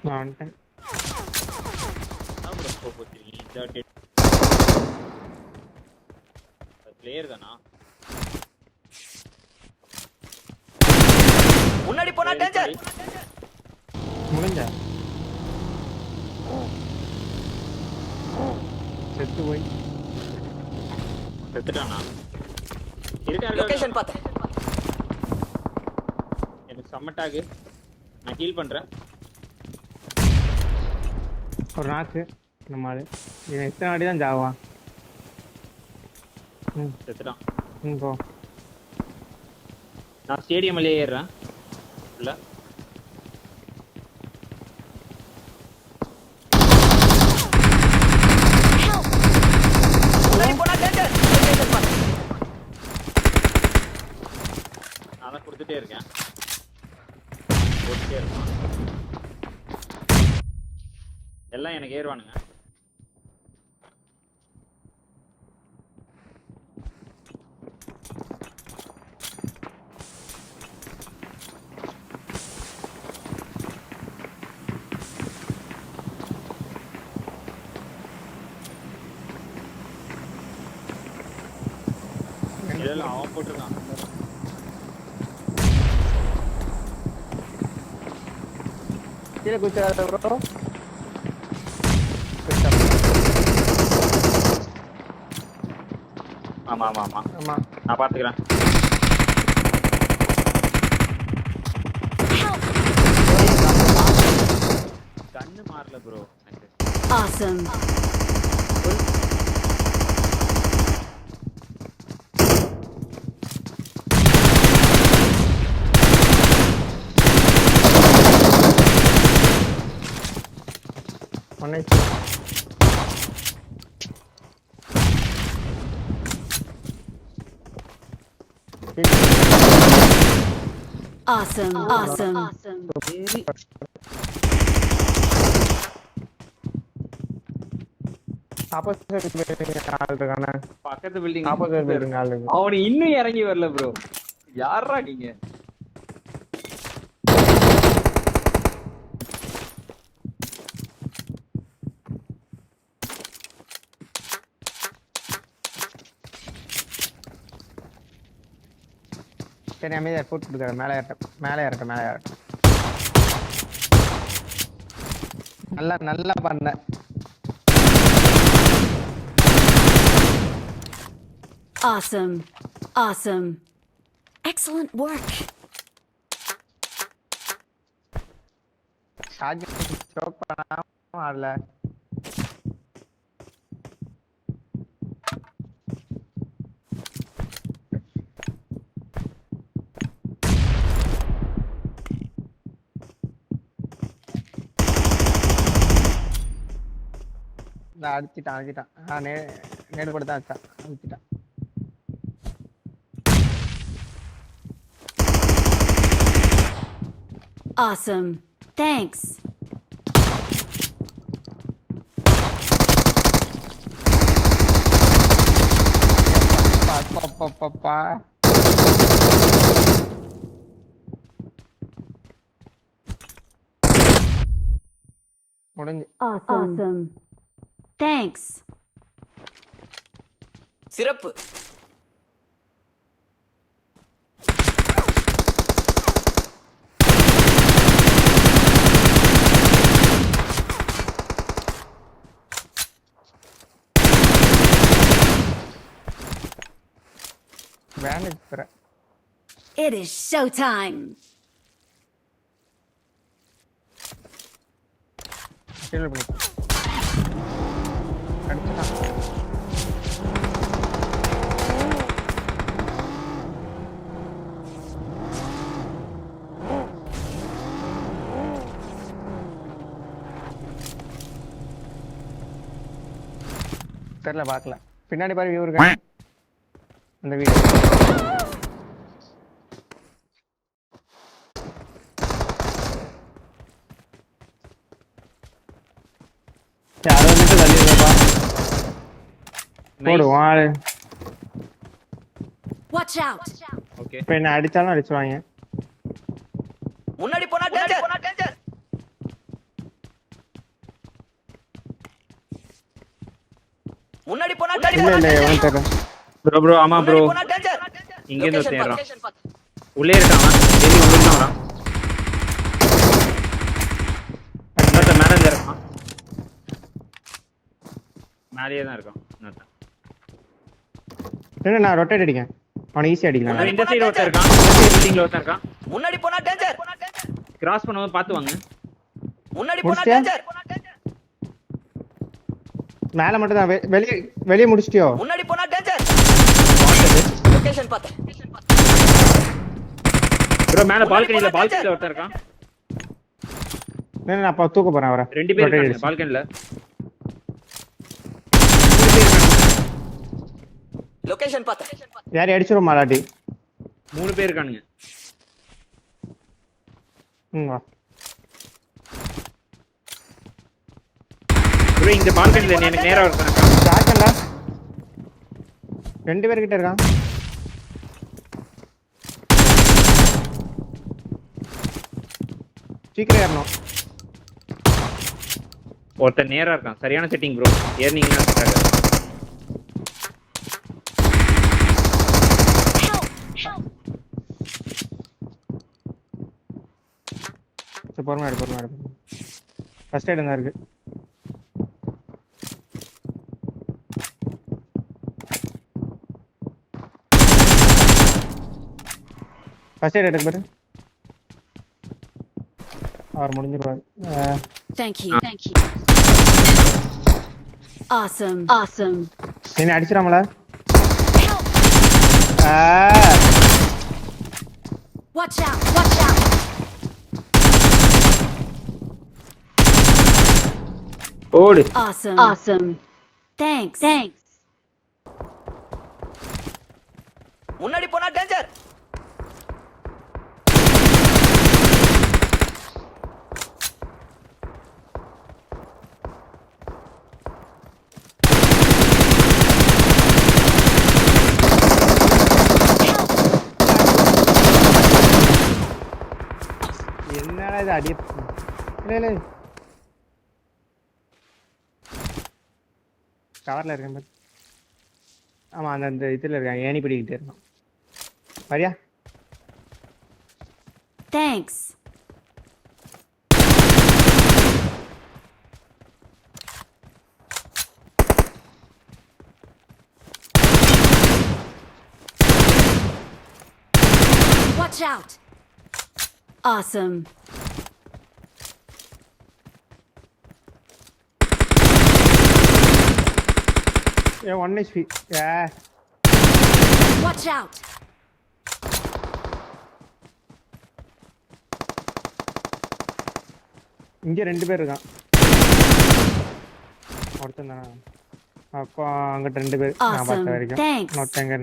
நான் வந்துட்டேன். பிளேயர் தானா? முன்னாடி போனா டேஞ்சர். முடிஞ்சா செத்து போய் செத்துட்டானா? லொகேஷன் பார்த்தேன். எனக்கு சம்மட்டாகு. நான் ஹீல் பண்றேன். ஒரு நாக்கு நம்ம ஆளு. இவன் எத்தனை வாட்டி தான் ஜாவான். செத்துட்டான். போ. நான் ஸ்டேடியம்லயே ஏறுறேன். இல்ல முன்னாடி போனா டேஞ்சர். லொகேஷன் பார்த்தேன். நான் தான் கொடுத்துட்டே இருக்கேன். போட்டுட்டே இருக்கான். எல்லாம் எனக்கு ஏறுவானுங்க. இதெல்லாம் அவன் போட்டிருக்கான். கீழே குச்சாத ப்ரோ. ஆமா ஆமா ஆமா ஆமா நான் பாத்துக்கிறேன். கண்ணு மாறல bro. Awesome. Awesome. Awesome. Awesome. Opposite building ஆள் இருக்கானே. பக்கத்து பில்டிங் ஆப்போசிட் பில்டிங் ஆள் இருக்கு. அவன் இன்னும் இறங்கி வரல ப்ரோ. யாரா நீங்க? சரி அமைதியா ஃபுட் கொடுக்குறேன். மேலே ஏறட்டும். நல்லா பண்ண. Awesome. Awesome. Excellent work. Short stroke பண்ணாம ஆடல. அடிச்சிட்டான். நேடு கூட தான் அடிச்சிட்டான். Awesome. Thanks. அப்பா முடிஞ்சு. Awesome. Thanks. சிறப்பு. It is showtime. தெரியல பார்க்கல. பின்னாடி பாரு வியூ இருக்கு. அந்த வீடியோ யாரோ வந்து தள்ளிடுறப்பா. போடுவான். Watch out. ஓகே இப்போ என்ன அடிச்சாலும் அடிச்சுவாங்க. முன்னாடி போனா டேஞ்சர். முன்னாடி போனா இல்ல danger. இல்ல எவனும் தெரியல. ப்ரோ ஆமா ப்ரோ முன்னாடி போனா danger. இங்க இருந்து Location தேடுறான் பாத்து. உள்ளே இருக்கான் டெல்லி உள்ளே தான் வரான் இன்னொருத்தன் மேல இருந்து இருக்கான் மேலேயே தான் இருக்கான் இன்னொருத்தன் இல்ல நான் ரொட்டேட் அடிக்கேன். அவனை ஈஸியா அடிக்கலாம். அவன் இந்த சைடு ஒருத்தன் இருக்கான் இந்த சைடு பில்டிங்ல ஒருத்தன் இருக்கான் முன்னாடி போனா danger. கிராஸ் பண்ணும்போது பார்த்து வாங்க முன்னாடி போனா முடிச்சிட்டியா? danger. மேல மட்டும் தான் வெளிய முடிச்சிட்டியோ? முன்னாடி போனா danger. லொகேஷன் பாத்து. ப்ரோ மேல பால்கனில ஒருத்தன் இருக்கான் இல்ல நான் அப்ப தூக்க போறேன் அவரை. ரெண்டு பேர் Rotate இருக்காங்க அடிச்சு. பால்கனில லொகேஷன் பாத்து. யாரையும் அடிச்சிரும் மாலாட்டி. மூணு பேர் இருக்கானுங்க வா. ப்ரோ இந்த பால்கனில எனக்கு நேரா ஒருத்தன் இருக்கான் ஜாக்கண்டா. 2 பேர் கிட்ட இருக்கான். சீக்கிரம் ஏறணும். ஒருத்தன் நேரா இருக்கான் சரியான செட்டிங் ப்ரோ ஏர்னிங்லாம் செட் ஆகாது சரி பொறுமையா எடு. ஃபர்ஸ்ட் எய்ட் தான் இருக்கு. ஃபர்ஸ்ட் எய்ட் எடுக்க பாரு. அவர் முடிஞ்சிருவாரு. Thank you. Awesome. என்ன அடிச்சிராமல? Watch out. ஓடு Awesome. Thanks. முன்னாடி போனா danger. என்னடா இது அடி. இல்ல கவர்ல இருக்கேன் பாரு. ஆமா அந்த இதுல இருக்கான் ஏணி பிடிக்கிட்டே இருக்கான். சரியா? Thanks. Watch out. Awesome. ஏ 1 HP. Watch out. இங்க 2 பேர் இருக்கான். ஒருத்தன் தானா? அப்போ அங்கிட்ட 2 பேர் நான் Awesome. பார்த்த வரைக்கும். Thanks. மொத்தங்க